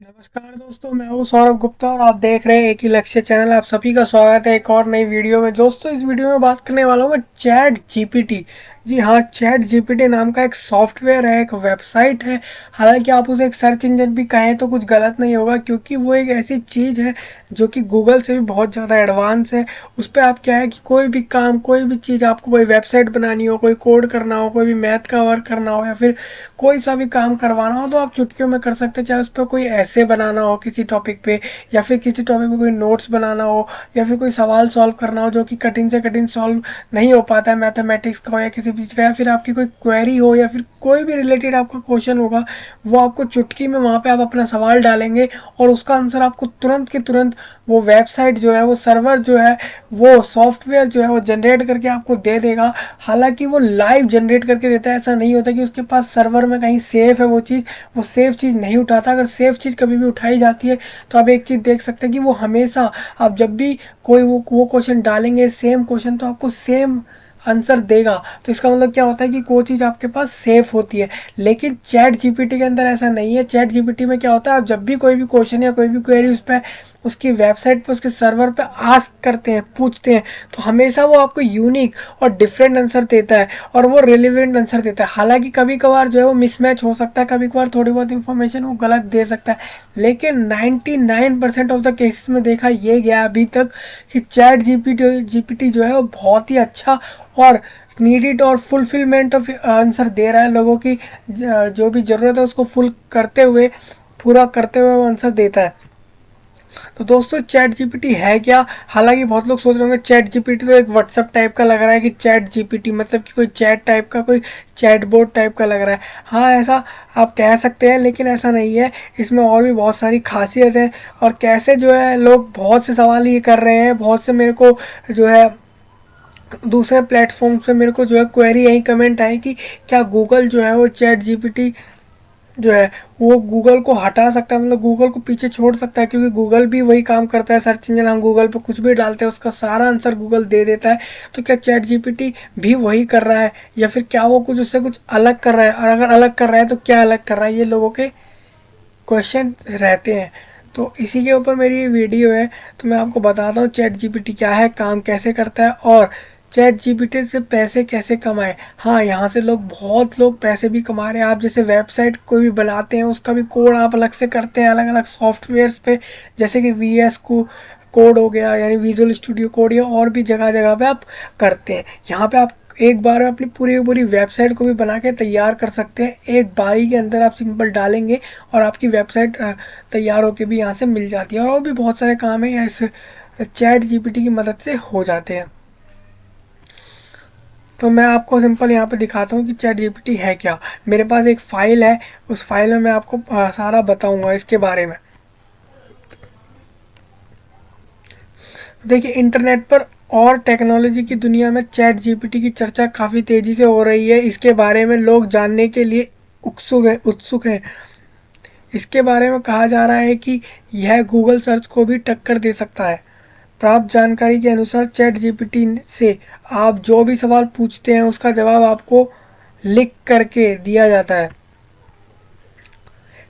नमस्कार दोस्तों, मैं हूँ सौरभ गुप्ता और आप देख रहे हैं एक ही लक्ष्य चैनल। आप सभी का स्वागत है एक और नई वीडियो में। दोस्तों, इस वीडियो में बात करने वाला हूँ मैं चैट जीपीटी। जी हाँ, चैट जीपीटी नाम का एक सॉफ्टवेयर है, एक वेबसाइट है। हालांकि आप उसे एक सर्च इंजन भी कहें तो कुछ गलत नहीं होगा, क्योंकि वो एक ऐसी चीज़ है जो कि गूगल से भी बहुत ज़्यादा एडवांस है। उस पर आप क्या है कि कोई भी काम, कोई भी चीज़, आपको कोई वेबसाइट बनानी हो, कोई कोड करना हो, कोई भी मैथ का वर्क करना हो या फिर कोई सा भी काम करवाना हो तो आप चुटकियों में कर सकते हैं। चाहे उस पर कोई ऐसे बनाना हो किसी टॉपिक पे, या फिर किसी टॉपिक पे कोई नोट्स बनाना हो, या फिर कोई सवाल सॉल्व करना हो जो कि कठिन से कठिन सॉल्व नहीं हो पाता है, मैथमेटिक्स का हो या किसी चीज़ का, या फिर आपकी कोई क्वेरी हो या फिर कोई भी रिलेटेड आपका क्वेश्चन होगा, वो आपको चुटकी में वहाँ पे आप अपना सवाल डालेंगे और उसका आंसर आपको तुरंत के तुरंत वो वेबसाइट जो है, वो सर्वर जो है, वो सॉफ्टवेयर जो है वो जनरेट करके आपको दे देगा। हालांकि वो लाइव जनरेट करके देता है, ऐसा नहीं होता कि उसके पास सर्वर में कहीं सेफ है वो चीज़। वो सेफ चीज़ नहीं उठाता। अगर सेफ चीज़ कभी भी उठाई जाती है तो आप एक चीज़ देख सकते हैं कि वो हमेशा, आप जब भी कोई वो क्वेश्चन डालेंगे सेम क्वेश्चन, तो आपको सेम आंसर देगा। तो इसका मतलब क्या होता है कि वो चीज़ आपके पास सेफ होती है। लेकिन चैट जीपीटी के अंदर ऐसा नहीं है। चैट जीपीटी में क्या होता है, आप जब भी कोई भी क्वेश्चन या कोई भी क्वेरी उस पर, उसकी वेबसाइट पे, उसके सर्वर पे आस्क करते हैं, पूछते हैं, तो हमेशा वो आपको यूनिक और डिफरेंट आंसर देता है और वो रिलेवेंट आंसर देता है। हालांकि कभी कभार जो है वो मिसमैच हो सकता है, कभी कभार थोड़ी बहुत इंफॉर्मेशन वो गलत दे सकता है, लेकिन 99% ऑफ द केसेस में देखा ये गया अभी तक कि चैट जीपीटी जीपीटी जो है वो बहुत ही अच्छा और नीडेड और फुलफिलमेंट ऑफ आंसर दे रहा है। लोगों की जो भी ज़रूरत है उसको फुल करते हुए, पूरा करते हुए वो आंसर देता है। तो दोस्तों, चैट जीपीटी है क्या? हालांकि बहुत लोग सोच रहे होंगे चैट जीपीटी तो एक व्हाट्सअप टाइप का लग रहा है, कि चैट जीपीटी मतलब कि कोई चैट टाइप का, कोई चैट बोर्ड टाइप का लग रहा है। हाँ, ऐसा आप कह सकते हैं, लेकिन ऐसा नहीं है। इसमें और भी बहुत सारी खासियत है। और कैसे जो है लोग बहुत से सवाल ये कर रहे हैं, बहुत से मेरे को जो है दूसरे प्लेटफॉर्म पे मेरे को जो है क्वेरी यही कमेंट आई कि क्या गूगल जो है वो चैट जीपीटी जो है वो गूगल को हटा सकता है, मतलब गूगल को पीछे छोड़ सकता है, क्योंकि गूगल भी वही काम करता है। सर्च इंजन, हम गूगल पे कुछ भी डालते हैं उसका सारा आंसर गूगल दे देता है। तो क्या चैट जीपीटी भी वही कर रहा है, या फिर क्या वो कुछ उससे कुछ अलग कर रहा है? और अगर अलग कर रहा है तो क्या अलग कर रहा है, ये लोगों के क्वेश्चन रहते हैं। तो इसी के ऊपर मेरी ये वीडियो है। तो मैं आपको बताता हूँ चैट जीपीटी क्या है, काम कैसे करता है और चैट जीपीटी से पैसे कैसे कमाए। हाँ, यहाँ से बहुत लोग पैसे भी कमा रहे हैं। आप जैसे वेबसाइट कोई भी बनाते हैं, उसका भी कोड आप अलग से करते हैं अलग अलग सॉफ्टवेयर्स पे, जैसे कि वीएस को कोड हो गया, यानी विजुअल स्टूडियो कोड, या और भी जगह जगह पे आप करते हैं। यहाँ पे आप एक बार में अपनी पूरी पूरी वेबसाइट को भी बना के तैयार कर सकते हैं। एक बारी के अंदर आप सिंपल डालेंगे और आपकी वेबसाइट तैयार होके भी यहाँ से मिल जाती है। और भी बहुत सारे काम है इस चैट जीपीटी की मदद से हो जाते हैं। तो मैं आपको सिंपल यहाँ पे दिखाता हूँ कि चैट जीपीटी है क्या। मेरे पास एक फ़ाइल है, उस फाइल में मैं आपको सारा बताऊँगा इसके बारे में। देखिए, इंटरनेट पर और टेक्नोलॉजी की दुनिया में चैट जीपीटी की चर्चा काफ़ी तेज़ी से हो रही है। इसके बारे में लोग जानने के लिए उत्सुक हैं। इसके बारे में कहा जा रहा है कि यह गूगल सर्च को भी टक्कर दे सकता है। प्राप्त जानकारी के अनुसार चैट जीपीटी से आप जो भी सवाल पूछते हैं उसका जवाब आपको लिख करके दिया जाता है।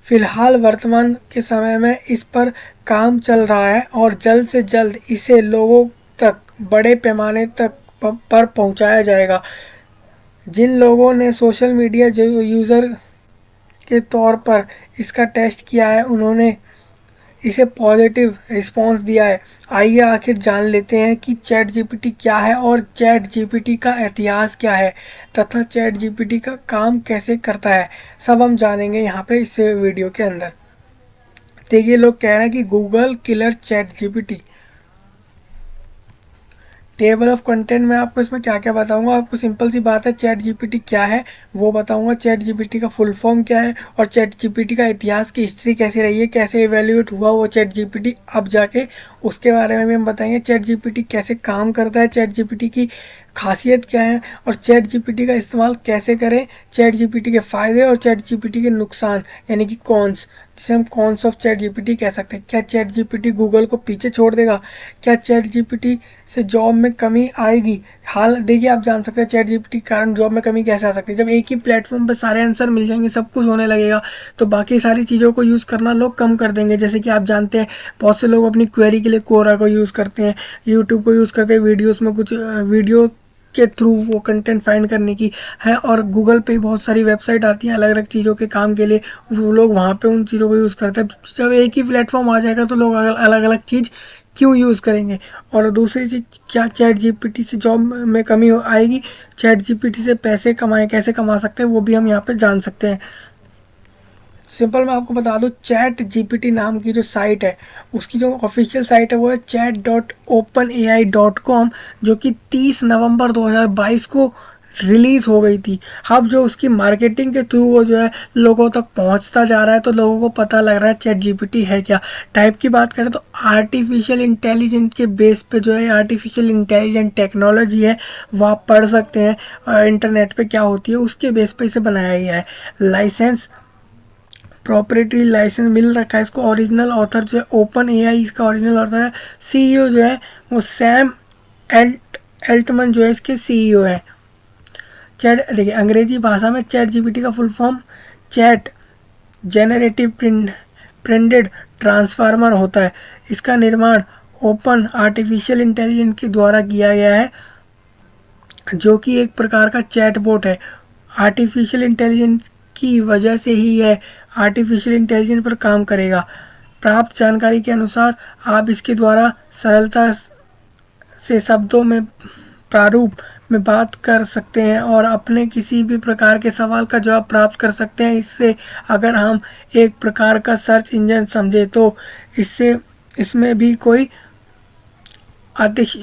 फिलहाल वर्तमान के समय में इस पर काम चल रहा है और जल्द से जल्द इसे लोगों तक, बड़े पैमाने तक पर पहुंचाया जाएगा। जिन लोगों ने सोशल मीडिया जो यूज़र के तौर पर इसका टेस्ट किया है, उन्होंने इसे पॉजिटिव रिस्पांस दिया है। आइए आखिर जान लेते हैं कि चैट जीपीटी क्या है और चैट जीपीटी का इतिहास क्या है, तथा चैट जीपीटी का काम कैसे करता है। सब हम जानेंगे यहाँ पे इस वीडियो के अंदर। देखिए, लोग कह रहे हैं कि Google killer chat GPT. Table of content में आपको इसमें क्या क्या बताऊंगा। आपको सिंपल सी बात है, चैट जीपीटी क्या है वो बताऊंगा, चैट जीपीटी का फुल फॉर्म क्या है, और चैट जीपीटी का इतिहास की हिस्ट्री कैसी रही है, कैसे इवेल्यूएट हुआ वो चैट जीपीटी, अब जाके उसके बारे में भी हम बताएंगे। चैट जीपीटी कैसे काम करता है, चैट जीपीटी की खासियत क्या है और चैट जीपीटी का इस्तेमाल कैसे करें, चैट जीपीटी के फ़ायदे और चैट जीपीटी के नुकसान यानी कि कॉन्स, जिसे हम कॉन्स ऑफ चैट जीपीटी कह सकते हैं। क्या चैट जीपीटी गूगल को पीछे छोड़ देगा? क्या चैट जीपीटी से जॉब में कमी आएगी? हाल देखिए, आप जान सकते हैं चैट जीपीटी के कारण जॉब में कमी कैसे आ सकती है। जब एक ही प्लेटफॉर्म पर सारे आंसर मिल जाएंगे, सब कुछ होने लगेगा, तो बाकी सारी चीज़ों को यूज़ करना लोग कम कर देंगे। जैसे कि आप जानते हैं बहुत से लोग अपनी क्वेरी के लिए कोरा को यूज़ करते हैं, यूट्यूब को यूज़ करते हैं वीडियोस में कुछ वीडियो के थ्रू वो कंटेंट फाइंड करने की है, और गूगल पे बहुत सारी वेबसाइट आती हैं अलग अलग चीज़ों के काम के लिए, वो लोग वहाँ पे उन चीज़ों को यूज़ करते हैं। जब एक ही प्लेटफॉर्म आ जाएगा तो लोग अलग अलग चीज़ क्यों यूज़ करेंगे? और दूसरी चीज़, क्या चैट जीपीटी से जॉब में कमी आएगी? चैट जीपीटी से पैसे कमाएं, कैसे कमा सकते हैं वो भी हम यहाँ पे जान सकते हैं। सिंपल मैं आपको बता दूं, चैट जीपीटी नाम की जो साइट है, उसकी जो ऑफिशियल साइट है वो है chat.openai.com, जो कि 30 नवंबर 2022 को रिलीज़ हो गई थी। अब जो उसकी मार्केटिंग के थ्रू वो जो है लोगों तक पहुंचता जा रहा है, तो लोगों को पता लग रहा है चैट जीपीटी है क्या। टाइप की बात करें तो आर्टिफिशियल इंटेलिजेंट के बेस पे जो है आर्टिफिशियल इंटेलिजेंट टेक्नोलॉजी है, वो आप पढ़ सकते हैं इंटरनेट पे क्या होती है, उसके बेस पे इसे बनाया गया है। लाइसेंस, प्रॉपर्टी लाइसेंस मिल रखा है इसको। ओरिजिनल ऑथर जो है ओपन एआई इसका ओरिजिनल ऑथर है। सीईओ जो है वो सैम एल्टमन जो है इसके सीईओ है। चैट देखिए, अंग्रेजी भाषा में चैट जीपीटी का full form chat generative printed transformer होता है। इसका निर्माण ओपन आर्टिफिशियल इंटेलिजेंस के द्वारा किया गया है, जो कि एक प्रकार का चैटबॉट है। आर्टिफिशियल इंटेलिजेंस की वजह से ही यह आर्टिफिशियल इंटेलिजेंस पर काम करेगा। प्राप्त जानकारी के अनुसार आप इसके द्वारा सरलता से शब्दों में प्रारूप में बात कर सकते हैं और अपने किसी भी प्रकार के सवाल का जवाब प्राप्त कर सकते हैं। इससे अगर हम एक प्रकार का सर्च इंजन समझे तो इससे इसमें भी कोई अतिश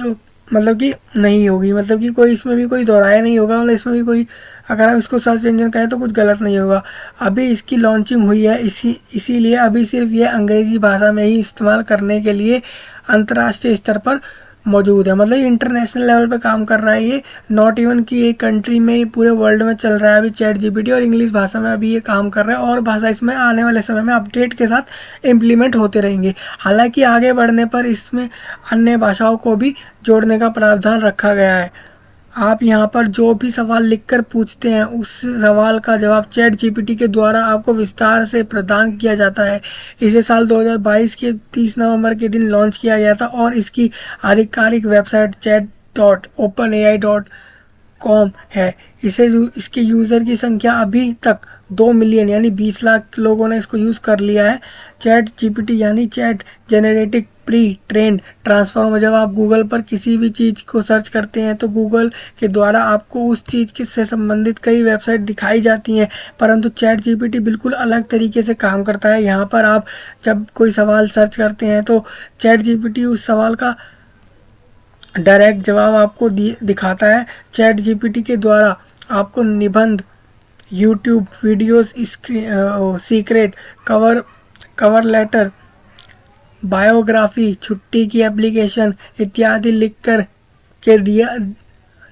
मतलब कि नहीं होगी, मतलब कि कोई इसमें भी कोई दोहराया नहीं होगा, मतलब इसमें भी कोई, अगर हम इसको सर्च इंजन कहें तो कुछ गलत नहीं होगा। अभी इसकी लॉन्चिंग हुई है, इसीलिए अभी सिर्फ ये अंग्रेजी भाषा में ही इस्तेमाल करने के लिए अंतर्राष्ट्रीय स्तर पर मौजूद है। मतलब इंटरनेशनल लेवल पे काम कर रहा है ये, नॉट इवन कि एक कंट्री में, पूरे वर्ल्ड में चल रहा है अभी चैट जीपीटी, और इंग्लिश भाषा में अभी ये काम कर रहा है, और भाषा इसमें आने वाले समय में अपडेट के साथ इम्प्लीमेंट होते रहेंगे। हालांकि आगे बढ़ने पर इसमें अन्य भाषाओं को भी जोड़ने का प्रावधान रखा गया है। आप यहाँ पर जो भी सवाल लिखकर पूछते हैं उस सवाल का जवाब चैट जीपीटी के द्वारा आपको विस्तार से प्रदान किया जाता है। इसे साल 2022 के 30 नवंबर के दिन लॉन्च किया गया था, और इसकी आधिकारिक वेबसाइट chat.openai.com है। इसके यूज़र की संख्या अभी तक 2 मिलियन यानी 20 लाख लोगों ने इसको यूज़ कर लिया है। चैट जीपीटी यानी chat generative pre trend transformer. जब आप गूगल पर किसी भी चीज़ को सर्च करते हैं तो गूगल के द्वारा आपको उस चीज़ के से संबंधित कई वेबसाइट दिखाई जाती हैं, परंतु चैट जीपीटी बिल्कुल अलग तरीके से काम करता है। यहाँ पर आप जब कोई सवाल सर्च करते हैं तो चैट जीपीटी उस सवाल का डायरेक्ट जवाब आपको दिखाता है। चैट जीपीटी के द्वारा आपको निबंध, YouTube videos, secret cover letter, biography, छुट्टी की एप्लीकेशन इत्यादि लिखकर के दिया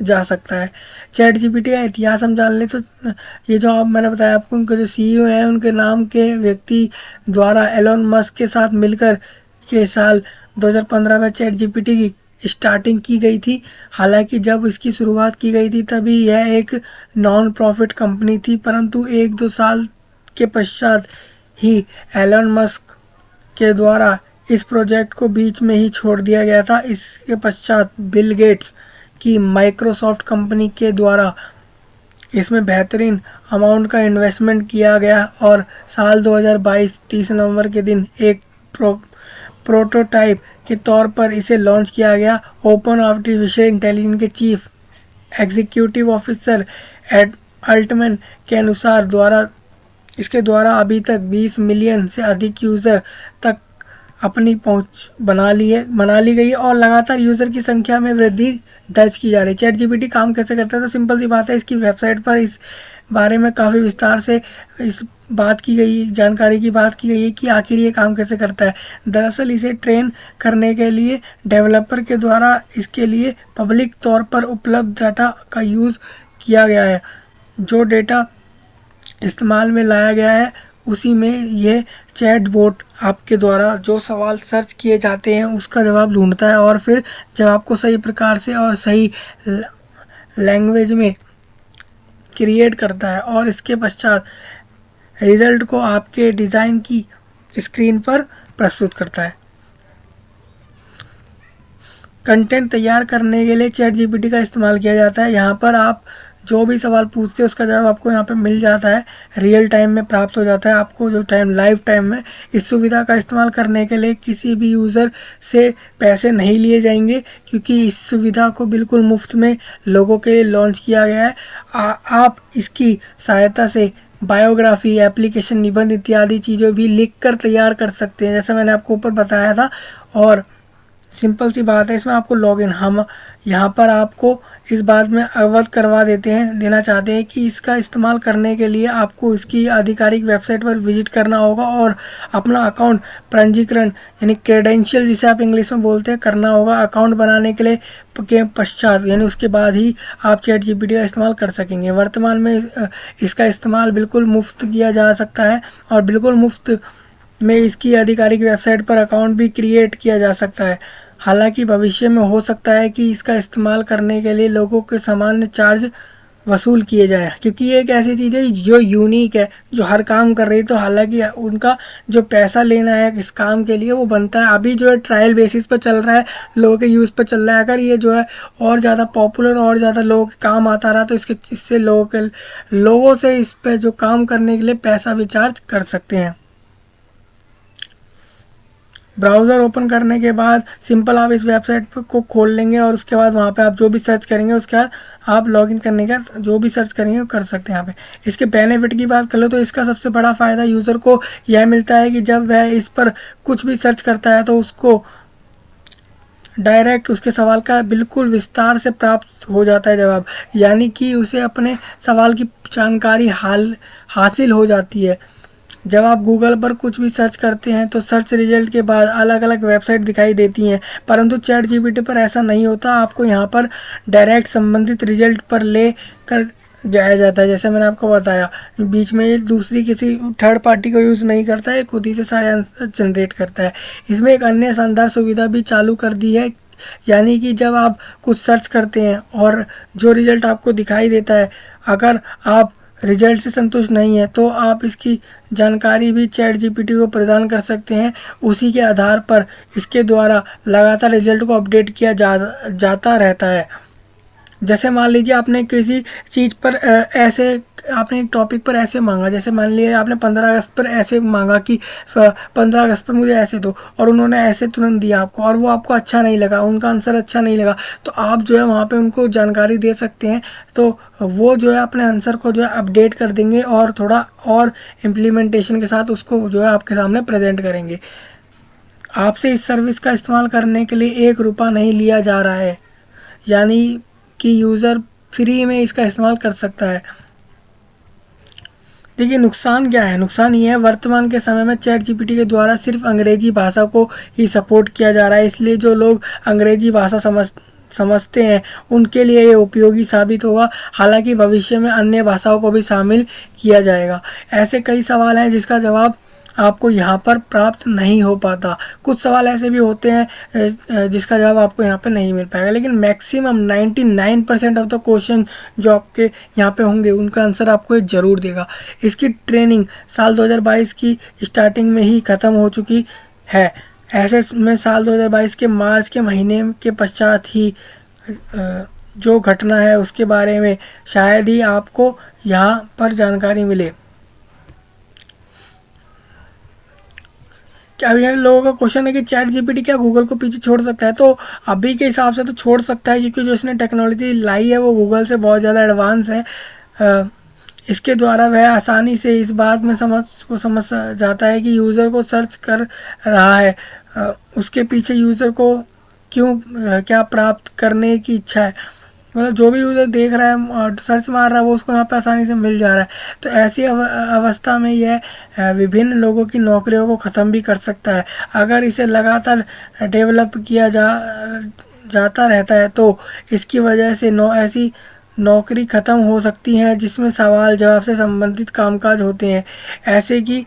जा सकता है। चैट जीपीटी का इतिहास हम जान लें तो ये जो आप मैंने बताया आपको, उनके जो सीईओ हैं उनके नाम के व्यक्ति द्वारा एलोन मस्क के साथ मिलकर के साल 2015 में चैट जीपीटी की स्टार्टिंग की गई थी। हालांकि जब इसकी शुरुआत की गई थी तभी यह एक नॉन प्रॉफिट कंपनी थी, परंतु 1-2 साल के पश्चात ही एलोन मस्क के द्वारा इस प्रोजेक्ट को बीच में ही छोड़ दिया गया था। इसके पश्चात बिल गेट्स की माइक्रोसॉफ्ट कंपनी के द्वारा इसमें बेहतरीन अमाउंट का इन्वेस्टमेंट किया गया, और साल 2022 30 नवंबर के दिन एक प्रोटोटाइप के तौर पर इसे लॉन्च किया गया। ओपन आर्टिफिशियल इंटेलिजेंस के chief executive officer Ed Altman के अनुसार इसके द्वारा अभी तक 20 मिलियन से अधिक यूज़र तक अपनी पहुंच बना ली गई है, और लगातार यूज़र की संख्या में वृद्धि दर्ज की जा रही है। चैट जीपीटी काम कैसे करता है, तो सिंपल सी बात है, इसकी वेबसाइट पर इस बारे में काफ़ी विस्तार से इस बात की गई जानकारी की बात की गई है कि आखिर ये काम कैसे करता है। दरअसल इसे ट्रेन करने के लिए डेवलपर के द्वारा इसके लिए पब्लिक तौर पर उपलब्ध डाटा का यूज़ किया गया है। जो डेटा इस्तेमाल में लाया गया है उसी में ये चैट बोट आपके द्वारा जो सवाल सर्च किए जाते हैं उसका जवाब ढूंढता है और फिर जवाब को सही प्रकार से और सही लैंग्वेज में क्रिएट करता है और इसके पश्चात रिज़ल्ट को आपके डिज़ाइन की स्क्रीन पर प्रस्तुत करता है। कंटेंट तैयार करने के लिए चैट जीपीटी का इस्तेमाल किया जाता है। यहाँ पर आप जो भी सवाल पूछते हैं उसका जवाब आपको यहाँ पे मिल जाता है, रियल टाइम में प्राप्त हो जाता है आपको, जो टाइम लाइव टाइम में। इस सुविधा का इस्तेमाल करने के लिए किसी भी यूज़र से पैसे नहीं लिए जाएंगे क्योंकि इस सुविधा को बिल्कुल मुफ्त में लोगों के लिए लॉन्च किया गया है। आप इसकी सहायता से बायोग्राफी, एप्लीकेशन, निबंध इत्यादि चीज़ें भी लिख कर तैयार कर सकते हैं, जैसे मैंने आपको ऊपर बताया था। और सिंपल सी बात है, इसमें आपको लॉगिन हम यहाँ पर आपको इस बात में अवगत करवा देना चाहते हैं कि इसका इस्तेमाल करने के लिए आपको इसकी आधिकारिक वेबसाइट पर विजिट करना होगा और अपना अकाउंट पंजीकरण यानी क्रेडेंशियल जिसे आप इंग्लिश में बोलते हैं करना होगा। अकाउंट बनाने के लिए के पश्चात यानी उसके बाद ही आप चैट जीपीटी का इस्तेमाल कर सकेंगे। वर्तमान में इसका इस्तेमाल बिल्कुल मुफ्त किया जा सकता है और बिल्कुल मुफ्त में इसकी आधिकारिक वेबसाइट पर अकाउंट भी क्रिएट किया जा सकता है। हालांकि भविष्य में हो सकता है कि इसका इस्तेमाल करने के लिए लोगों के सामान्य चार्ज वसूल किए जाए, क्योंकि ये एक ऐसी चीज़ है जो यूनिक है, जो हर काम कर रही है। तो हालांकि उनका जो पैसा लेना है इस काम के लिए वो बनता है। अभी जो है ट्रायल बेसिस पर चल रहा है, लोगों के यूज़ पर चल रहा है। अगर ये जो है और ज़्यादा पॉपुलर और ज़्यादा लोगों के काम आता रहा तो इससे लोगों से इस पर जो काम करने के लिए पैसा भी चार्ज कर सकते हैं। ब्राउज़र ओपन करने के बाद सिंपल आप इस वेबसाइट को खोल लेंगे और उसके बाद वहाँ पे आप जो भी सर्च करेंगे उसके बाद आप लॉगिन करने का जो भी सर्च करेंगे वो कर सकते हैं यहाँ पे। इसके बेनिफिट की बात कर लो तो इसका सबसे बड़ा फ़ायदा यूज़र को यह मिलता है कि जब वह इस पर कुछ भी सर्च करता है तो उसको डायरेक्ट उसके सवाल का बिल्कुल विस्तार से प्राप्त हो जाता है जवाब, यानी कि उसे अपने सवाल की जानकारी हासिल हो जाती है। जब आप गूगल पर कुछ भी सर्च करते हैं तो सर्च रिजल्ट के बाद अलग अलग वेबसाइट दिखाई देती हैं, परंतु चैट जीपीटी पर ऐसा नहीं होता। आपको यहाँ पर डायरेक्ट संबंधित रिजल्ट पर ले कर जाया जाता है। जैसे मैंने आपको बताया, बीच में ये दूसरी किसी थर्ड पार्टी को यूज़ नहीं करता है, खुद ही से सारे आंसर जनरेट करता है। इसमें एक अन्य शानदार सुविधा भी चालू कर दी है, यानी कि जब आप कुछ सर्च करते हैं और जो रिजल्ट आपको दिखाई देता है, अगर आप रिजल्ट से संतुष्ट नहीं है तो आप इसकी जानकारी भी चैट जीपीटी को प्रदान कर सकते हैं। उसी के आधार पर इसके द्वारा लगातार रिजल्ट को अपडेट किया जाता रहता है। जैसे मान लीजिए आपने किसी चीज़ पर ऐसे आपने एक टॉपिक पर ऐसे मांगा, जैसे मान लीजिए आपने 15 अगस्त पर ऐसे मांगा कि 15 अगस्त पर मुझे ऐसे दो, और उन्होंने ऐसे तुरंत दिया आपको और वो आपको अच्छा नहीं लगा, उनका आंसर अच्छा नहीं लगा, तो आप जो है वहाँ पे उनको जानकारी दे सकते हैं। तो वो जो है अपने आंसर को जो है अपडेट कर देंगे और थोड़ा और इम्प्लीमेंटेशन के साथ उसको जो है आपके सामने प्रेजेंट करेंगे। आपसे इस सर्विस का इस्तेमाल करने के लिए 1 रुपया नहीं लिया जा रहा है, यानी कि यूज़र फ्री में इसका इस्तेमाल कर सकता है। देखिए नुकसान क्या है, नुकसान ये है वर्तमान के समय में चैट जीपीटी के द्वारा सिर्फ अंग्रेजी भाषा को ही सपोर्ट किया जा रहा है, इसलिए जो लोग अंग्रेजी भाषा समझते हैं उनके लिए ये उपयोगी साबित होगा। हालांकि भविष्य में अन्य भाषाओं को भी शामिल किया जाएगा। ऐसे कई सवाल हैं जिसका जवाब आपको यहाँ पर प्राप्त नहीं हो पाता। कुछ सवाल ऐसे भी होते हैं जिसका जवाब आपको यहाँ पे नहीं मिल पाएगा, लेकिन मैक्सिमम 99% ऑफ द क्वेश्चन जो आपके यहाँ पे होंगे उनका आंसर आपको ज़रूर देगा। इसकी ट्रेनिंग साल 2022 की स्टार्टिंग में ही ख़त्म हो चुकी है। ऐसे में साल 2022 के मार्च के महीने के पश्चात ही जो घटना है उसके बारे में शायद ही आपको यहाँ पर जानकारी मिले। क्या अभी लोगों का क्वेश्चन है कि चैट जीपीटी क्या गूगल को पीछे छोड़ सकता है? तो अभी के हिसाब से तो छोड़ सकता है, क्योंकि जो इसने टेक्नोलॉजी लाई है वो गूगल से बहुत ज़्यादा एडवांस है। इसके द्वारा वह आसानी से इस बात में समझ जाता है कि यूज़र को सर्च कर रहा है, उसके पीछे यूज़र को क्या प्राप्त करने की इच्छा है, मतलब जो भी यूज़र देख रहा है सर्च मार रहा है वो उसको यहाँ पे आसानी से मिल जा रहा है। तो ऐसी अवस्था में यह विभिन्न लोगों की नौकरियों को ख़त्म भी कर सकता है। अगर इसे लगातार डेवलप किया जाता रहता है तो इसकी वजह से ऐसी नौकरी ख़त्म हो सकती हैं जिसमें सवाल जवाब से संबंधित कामकाज होते हैं, ऐसे कि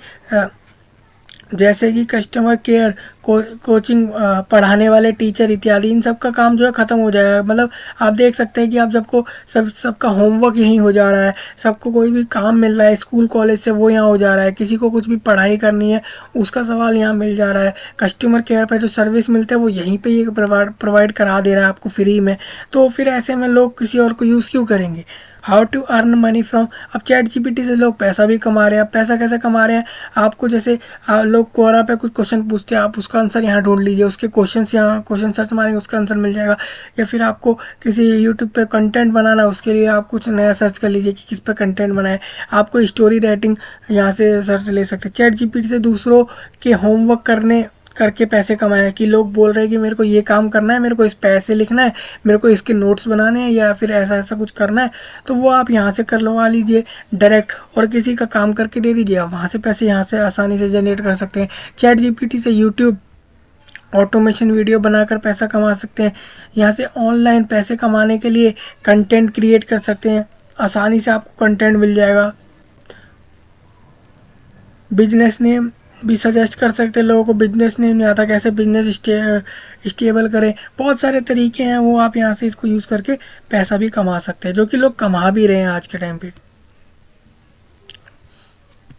जैसे कि कस्टमर केयर, कोचिंग पढ़ाने वाले टीचर इत्यादि। इन सब का काम जो है ख़त्म हो जाएगा। मतलब आप देख सकते हैं कि आप सबका होमवर्क यहीं हो जा रहा है, सबको कोई भी काम मिल रहा है स्कूल कॉलेज से वो यहाँ हो जा रहा है, किसी को कुछ भी पढ़ाई करनी है उसका सवाल यहाँ मिल जा रहा है। कस्टमर केयर पर जो सर्विस मिलते हैं वो यहीं पर ही प्रोवाइड करा दे रहा है आपको फ्री में। तो फिर ऐसे में लोग किसी और को यूज़ क्यों करेंगे। How to earn money from, अब चैट जीपीटी से लोग पैसा भी कमा रहे हैं। अब पैसा कैसे कमा रहे हैं, आपको जैसे लोग कोरा पे कुछ क्वेश्चन पूछते हैं, आप उसका आंसर यहाँ ढूंढ लीजिए, उसके क्वेश्चन यहाँ क्वेश्चन सर्च मारेंगे उसका आंसर मिल जाएगा। या फिर आपको किसी यूट्यूब पे कंटेंट बनाना है उसके लिए आप कुछ नया सर्च कर लीजिए कि किस पे कंटेंट बनाए। आपको स्टोरी राइटिंग यहाँ से सर्च ले सकते हैं। चैट जीपीटी से दूसरों के होमवर्क करके पैसे कमाए, कि लोग बोल रहे हैं कि मेरे को ये काम करना है, मेरे को इस पैसे लिखना है, मेरे को इसके नोट्स बनाने हैं या फिर ऐसा ऐसा कुछ करना है, तो वो आप यहाँ से करवा लीजिए डायरेक्ट और किसी का काम करके दे दीजिए। आप वहाँ से पैसे यहाँ से आसानी से जनरेट कर सकते हैं। चैट जीपीटी से यूट्यूब ऑटोमेशन वीडियो बनाकर पैसा कमा सकते हैं। यहाँ से ऑनलाइन पैसे कमाने के लिए कंटेंट क्रिएट कर सकते हैं, आसानी से आपको कंटेंट मिल जाएगा। बिजनेस नेम भी सजेस्ट कर सकते हैं लोगों को, बिजनेस नेम नहीं आता कैसे बिजनेस स्टेबल करें। बहुत सारे तरीके हैं वो आप यहाँ से इसको यूज़ करके पैसा भी कमा सकते हैं, जो कि लोग कमा भी रहे हैं आज के टाइम पे।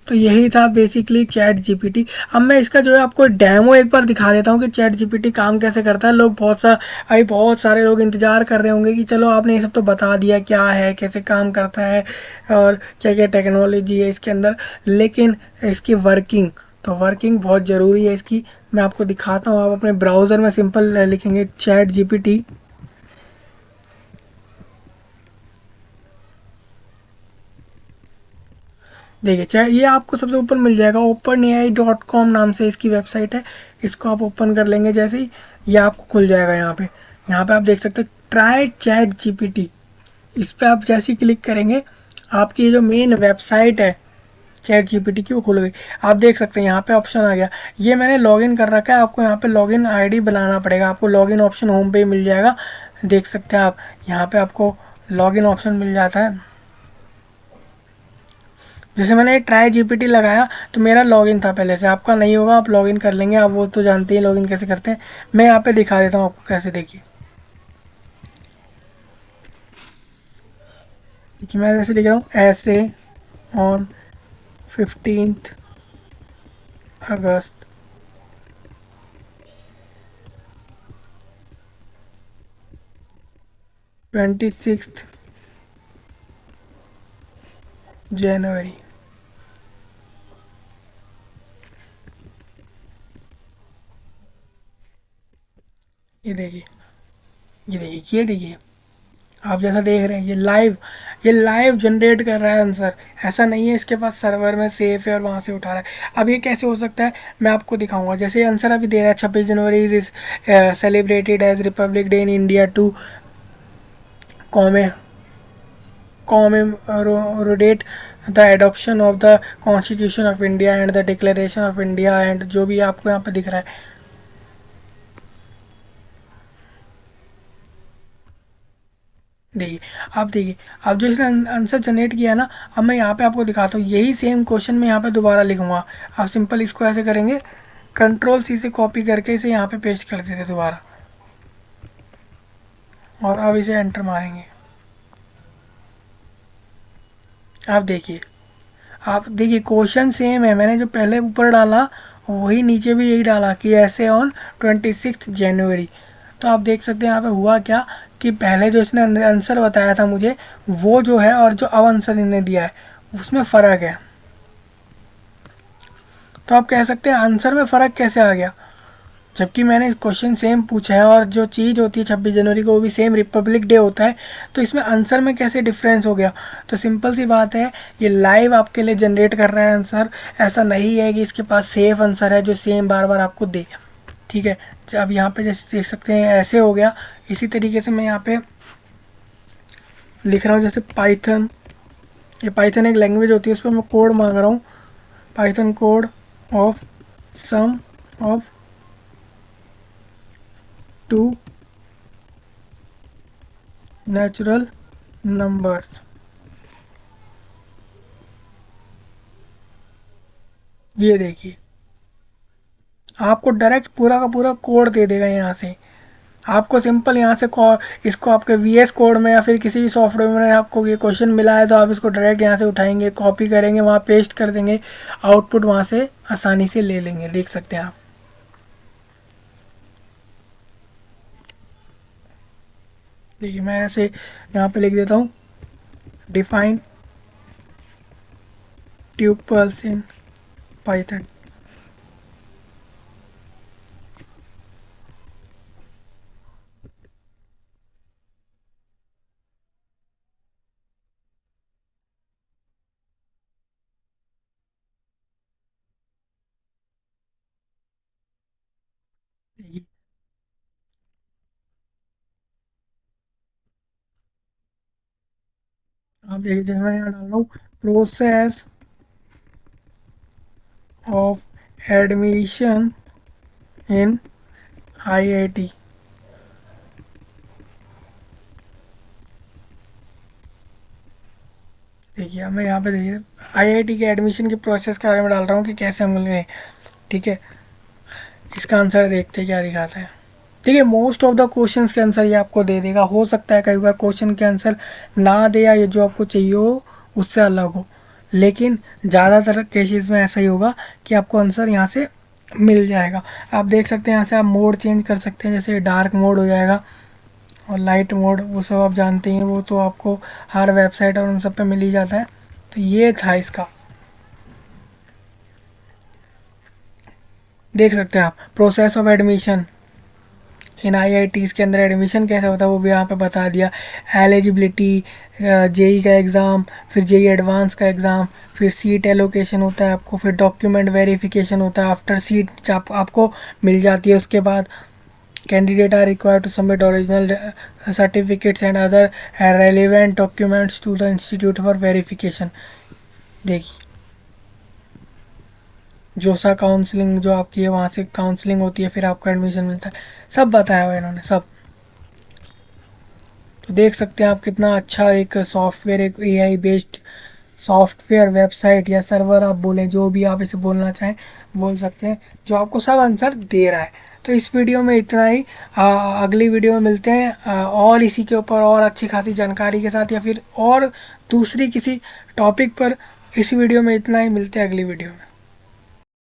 तो यही था बेसिकली चैट जीपीटी। अब मैं इसका जो है आपको डेमो एक बार दिखा देता हूँ कि चैट जीपीटी काम कैसे करता है। लोग बहुत सारे लोग इंतज़ार कर रहे होंगे कि चलो आपने ये सब तो बता दिया क्या है, कैसे काम करता है और क्या क्या टेक्नोलॉजी है इसके अंदर, लेकिन इसकी वर्किंग बहुत ज़रूरी है इसकी। मैं आपको दिखाता हूँ। आप अपने ब्राउज़र में सिंपल लिखेंगे चैट जीपीटी, देखिए चैट ये आपको सबसे ऊपर मिल जाएगा। openai.com नाम से इसकी वेबसाइट है। इसको आप ओपन कर लेंगे जैसे ही ये आपको खुल जाएगा। यहाँ पे आप देख सकते हैं ट्राई चैट जीपीटी। इस पर आप जैसे ही क्लिक करेंगे आपकी ये जो मेन वेबसाइट है चैट जीपीटी की वो खुल गई। आप देख सकते हैं यहाँ पे ऑप्शन आ गया। ये मैंने लॉगिन कर रखा है, आपको यहाँ पे लॉगिन आईडी बनाना पड़ेगा। आपको लॉगिन ऑप्शन होम पे ही मिल जाएगा। देख सकते हैं आप यहाँ पे आपको लॉगिन ऑप्शन मिल जाता है। जैसे मैंने ट्राई जीपीटी लगाया तो मेरा लॉगिन था पहले से, आपका नहीं होगा, आप लॉगिन कर लेंगे, आप वो तो जानते हैं लॉगिन कैसे करते हैं। मैं यहाँ पे दिखा देता हूँ आपको कैसे। देखिए मैं जैसे लिख रहा हूँ ऐसे ऑन 15 अगस्त 26 जनवरी। ये देखिए आप जैसा देख रहे हैं ये लाइव जनरेट कर रहा है आंसर। ऐसा नहीं है इसके पास सर्वर में सेफ है और वहाँ से उठा रहा है। अब ये कैसे हो सकता है मैं आपको दिखाऊंगा। जैसे आंसर अभी दे रहा है 26 January is celebrated as Republic Day in India to commemorate the adoption of the constitution of India and the declaration of India and जो भी आपको यहाँ पे दिख रहा है। देखिए अब जो इसने आंसर जनरेट किया ना, अब मैं यहाँ पे आपको दिखाता हूँ। यही सेम क्वेश्चन मैं यहाँ पे दोबारा लिखूँगा। आप सिंपल इसको ऐसे करेंगे, कंट्रोल सी से कॉपी करके इसे यहाँ पे पेस्ट कर देते दोबारा और अब इसे एंटर मारेंगे। आप देखिए क्वेश्चन सेम है, मैंने जो पहले ऊपर डाला वही नीचे भी यही डाला कि ऐसे ऑन 26 जनवरी। तो आप देख सकते हैं यहाँ पे हुआ क्या कि पहले जो इसने आंसर बताया था मुझे वो जो है और जो अब आंसर इन्हें दिया है उसमें फ़र्क है। तो आप कह सकते हैं आंसर में फ़र्क कैसे आ गया, जबकि मैंने क्वेश्चन सेम पूछा है और जो चीज़ होती है 26 जनवरी को वो भी सेम रिपब्लिक डे होता है। तो इसमें आंसर में कैसे डिफरेंस हो गया। तो सिंपल सी बात है, ये लाइव आपके लिए जनरेट कर रहा है आंसर। ऐसा नहीं है कि इसके पास सेफ आंसर है जो सेम बार बार आपको दे। ठीक है, अब यहाँ पे जैसे देख सकते हैं ऐसे हो गया। इसी तरीके से मैं यहाँ पे लिख रहा हूँ जैसे पाइथन, ये पाइथन एक लैंग्वेज होती है, उस पर मैं कोड मांग रहा हूँ, Python code of sum of two natural numbers. ये देखिए आपको डायरेक्ट पूरा का पूरा कोड दे देगा यहाँ से। आपको सिंपल यहाँ से इसको आपके वीएस कोड में या फिर किसी भी सॉफ्टवेयर में आपको ये क्वेश्चन मिला है तो आप इसको डायरेक्ट यहाँ से उठाएंगे, कॉपी करेंगे, वहाँ पेस्ट कर देंगे, आउटपुट वहाँ से आसानी से ले लेंगे। देख सकते हैं आप। देखिए मैं ऐसे यहाँ पे लिख देता हूँ, डिफाइन ट्यूपल्स इन पाइथन। आप देखिए जैसे मैं यहाँ डाल रहा हूँ, process of admission in IIT. देखिए मैं यहाँ पे देखिए आईआईटी के एडमिशन के प्रोसेस के बारे में डाल रहा हूँ कि कैसे हम मिल गए। ठीक है, इसका आंसर देखते हैं क्या दिखाता है। ठीक है, मोस्ट ऑफ द क्वेश्चंस के आंसर ये आपको दे देगा। हो सकता है कई बार क्वेश्चन के आंसर ना दे या ये जो आपको चाहिए हो उससे अलग हो, लेकिन ज़्यादातर केसेस में ऐसा ही होगा कि आपको आंसर यहाँ से मिल जाएगा। आप देख सकते हैं यहाँ से आप मोड चेंज कर सकते हैं, जैसे डार्क मोड हो जाएगा और लाइट मोड, वो सब आप जानते हैं, वो तो आपको हर वेबसाइट और उन सब पे मिल ही जाता है। तो ये था इसका, देख सकते हैं आप, process of admission in IITs के अंदर एडमिशन कैसे होता है वो भी यहाँ पे बता दिया। एलिजिबिलिटी, जेई का एग्ज़ाम, फिर जेई एडवांस का एग्ज़ाम, फिर सीट एलोकेशन होता है आपको, फिर डॉक्यूमेंट वेरिफिकेशन होता है आफ्टर सीट आपको मिल जाती है। उसके बाद candidate are required to submit original certificates and other relevant documents to the institute for verification. देखिए जोसा काउंसलिंग जो आपकी है वहाँ से काउंसलिंग होती है, फिर आपको एडमिशन मिलता है, सब बताया हुआ इन्होंने सब। तो देख सकते हैं आप कितना अच्छा एक सॉफ्टवेयर, एक एआई बेस्ड सॉफ्टवेयर, वेबसाइट या सर्वर आप बोलें, जो भी आप इसे बोलना चाहें बोल सकते हैं, जो आपको सब आंसर दे रहा है। तो इस वीडियो में इतना ही। अगली वीडियो में मिलते हैं और इसी के ऊपर और अच्छी खासी जानकारी के साथ, या फिर और दूसरी किसी टॉपिक पर। इस वीडियो में इतना ही, मिलते हैं अगली वीडियो में।